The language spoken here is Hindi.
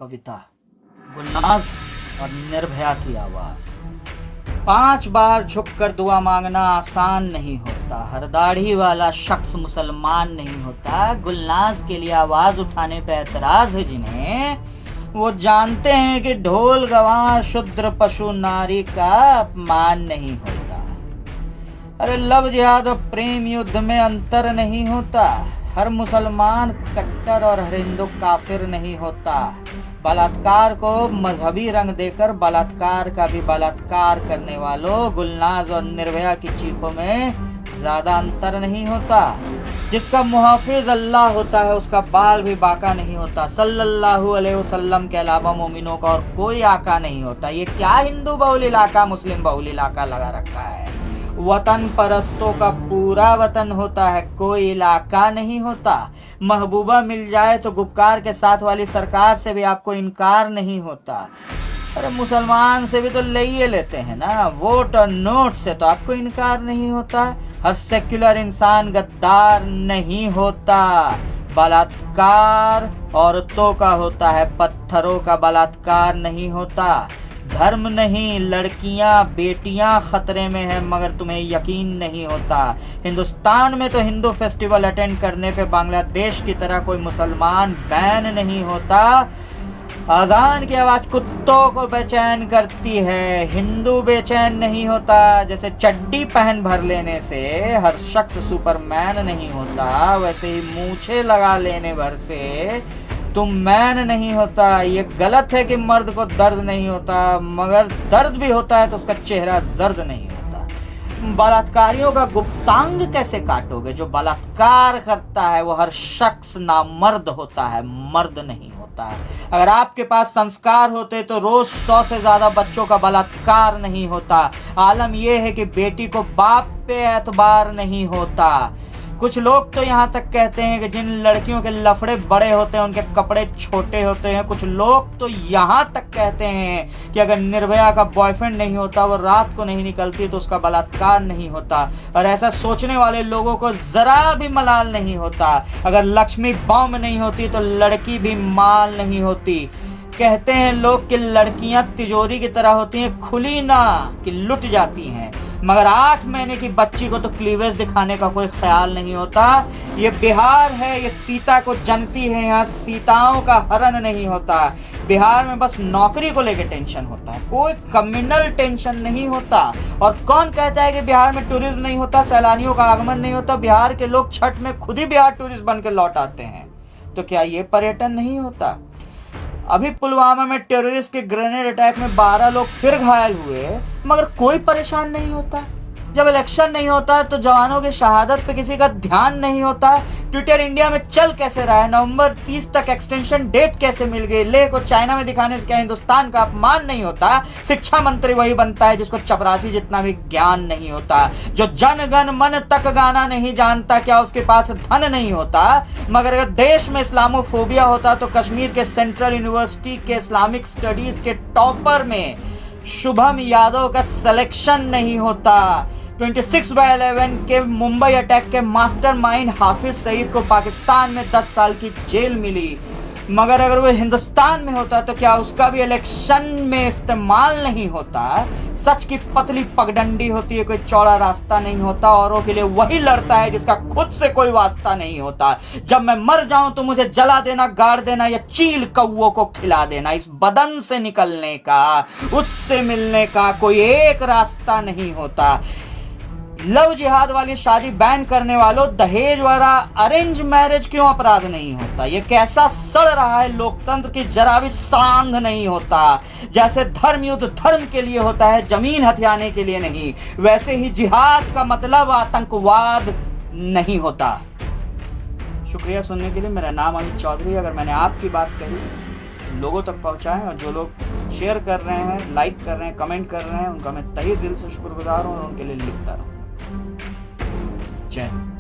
कविता, गुलनाज और निर्भया की आवाज। 5 बार झुककर दुआ मांगना आसान नहीं होता, हर दाढ़ी वाला शख्स मुसलमान नहीं होता। गुलनाज के लिए आवाज उठाने पे ऐतराज है जिन्हें, वो जानते हैं कि ढोल गवार शूद्र पशु नारी का अपमान नहीं होता। अरे लव जिहाद और प्रेम युद्ध में अंतर नहीं होता, हर मुसलमान कट्टर और हर हिंदू काफिर नहीं होता। बलात्कार को मजहबी रंग देकर बलात्कार का भी बलात्कार करने वालों गुलनाज और निर्भया की चीखों में ज्यादा अंतर नहीं होता। जिसका मुहाफिज अल्लाह होता है उसका बाल भी बाका नहीं होता। सल्लल्लाहु अलैहि वसल्लम के अलावा मोमिनों का और कोई आका नहीं होता। ये क्या हिंदू बहुल इलाका मुस्लिम बहुल इलाका लगा रखा है। वतन परस्तों का पूरा वतन होता है, कोई इलाका नहीं होता। महबूबा मिल जाए तो गुपकार के साथ वाली सरकार से भी आपको इनकार नहीं होता। अरे मुसलमान से भी तो ले लेते हैं ना, वोट और नोट से तो आपको इनकार नहीं होता। हर सेक्युलर इंसान गद्दार नहीं होता। बलात्कार औरतों का होता है, पत्थरों का बलात्कार नहीं होता। धर्म नहीं, लड़कियां बेटियां खतरे में हैं मगर तुम्हें यकीन नहीं होता। हिंदुस्तान में तो हिंदू फेस्टिवल अटेंड करने पे बांग्लादेश की तरह कोई मुसलमान बैन नहीं होता। अजान की आवाज कुत्तों को बेचैन करती है, हिंदू बेचैन नहीं होता। जैसे चड्डी पहन भर लेने से हर शख्स सुपरमैन नहीं होता, वैसे ही मूछे लगा लेने भर से तुम मैन नहीं होता। ये गलत है कि मर्द को दर्द नहीं होता, मगर दर्द भी होता है तो उसका चेहरा जर्द नहीं होता। बलात्कारियों का गुप्तांग कैसे काटोगे? जो बलात्कार करता है वो हर शख्स नामर्द होता है, मर्द नहीं होता है। अगर आपके पास संस्कार होते तो रोज 100 से ज्यादा बच्चों का बलात्कार नहीं होता। आलम यह है कि बेटी को बाप पे एतबार नहीं होता। कुछ लोग तो यहाँ तक कहते हैं कि जिन लड़कियों के लफड़े बड़े होते हैं उनके कपड़े छोटे होते हैं। कुछ लोग तो यहाँ तक कहते हैं कि अगर निर्भया का बॉयफ्रेंड नहीं होता, वो रात को नहीं निकलती तो उसका बलात्कार नहीं होता। और ऐसा सोचने वाले लोगों को जरा भी मलाल नहीं होता। अगर लक्ष्मी बॉम्ब नहीं होती तो लड़की भी माल नहीं होती। कहते हैं लोग कि लड़कियां तिजोरी की तरह होती हैं, खुली ना कि लुट जाती हैं, मगर 8 महीने की बच्ची को तो क्लीवेज दिखाने का कोई ख्याल नहीं होता। ये बिहार है, ये सीता को जनती है, यहाँ सीताओं का हरण नहीं होता। बिहार में बस नौकरी को लेकर टेंशन होता है, कोई कम्युनल टेंशन नहीं होता। और कौन कहता है कि बिहार में टूरिज्म नहीं होता, सैलानियों का आगमन नहीं होता? बिहार के लोग छठ में खुद ही बिहार टूरिस्ट बन के लौट आते हैं, तो क्या ये पर्यटन नहीं होता? अभी पुलवामा में टेररिस्ट के ग्रेनेड अटैक में 12 लोग फिर घायल हुए, मगर कोई परेशान नहीं होता। जब इलेक्शन नहीं होता तो जवानों की शहादत पे किसी का ध्यान नहीं होता। ट्विटर इंडिया में चल कैसे रहा है? नवंबर 30 तक एक्सटेंशन डेट कैसे मिल गई? लेह को चाइना में दिखाने से क्या हिंदुस्तान का अपमान नहीं होता? शिक्षा मंत्री वही बनता है जिसको चपरासी जितना भी ज्ञान नहीं होता। जो जन गण मन तक गाना नहीं जानता, क्या उसके पास धन नहीं होता? मगर अगर देश में इस्लामोफोबिया होता तो कश्मीर के सेंट्रल यूनिवर्सिटी के इस्लामिक स्टडीज के टॉपर में शुभम यादव का सिलेक्शन नहीं होता। 26/11 के मुंबई अटैक के मास्टरमाइंड हाफिज सईद को पाकिस्तान में 10 साल की जेल मिली, मगर अगर वो हिंदुस्तान में होता तो क्या उसका भी इलेक्शन में इस्तेमाल नहीं होता? सच की पतली पगडंडी होती है, कोई चौड़ा रास्ता नहीं होता। औरों के लिए वही लड़ता है जिसका खुद से कोई वास्ता नहीं होता। जब मैं मर जाऊं तो मुझे जला देना, गाड़ देना या चील कौओं को खिला देना। इस बदन से निकलने का, उससे मिलने का कोई एक रास्ता नहीं होता। लव जिहाद वाली शादी बैन करने वालों, दहेज वाला अरेंज मैरिज क्यों अपराध नहीं होता? ये कैसा सड़ रहा है लोकतंत्र की जरा भी सांध नहीं होता। जैसे धर्म युद्ध धर्म के लिए होता है, जमीन हथियाने के लिए नहीं, वैसे ही जिहाद का मतलब आतंकवाद नहीं होता। शुक्रिया सुनने के लिए। मेरा नाम अमित चौधरी। अगर मैंने आपकी बात कही लोगों तक पहुंचाएं, और जो लोग शेयर कर रहे हैं, लाइक कर रहे हैं, कमेंट कर रहे हैं, उनका मैं तहे दिल से शुक्रगुजार हूं और उनके लिए लिखता रहूं। जय हिंद।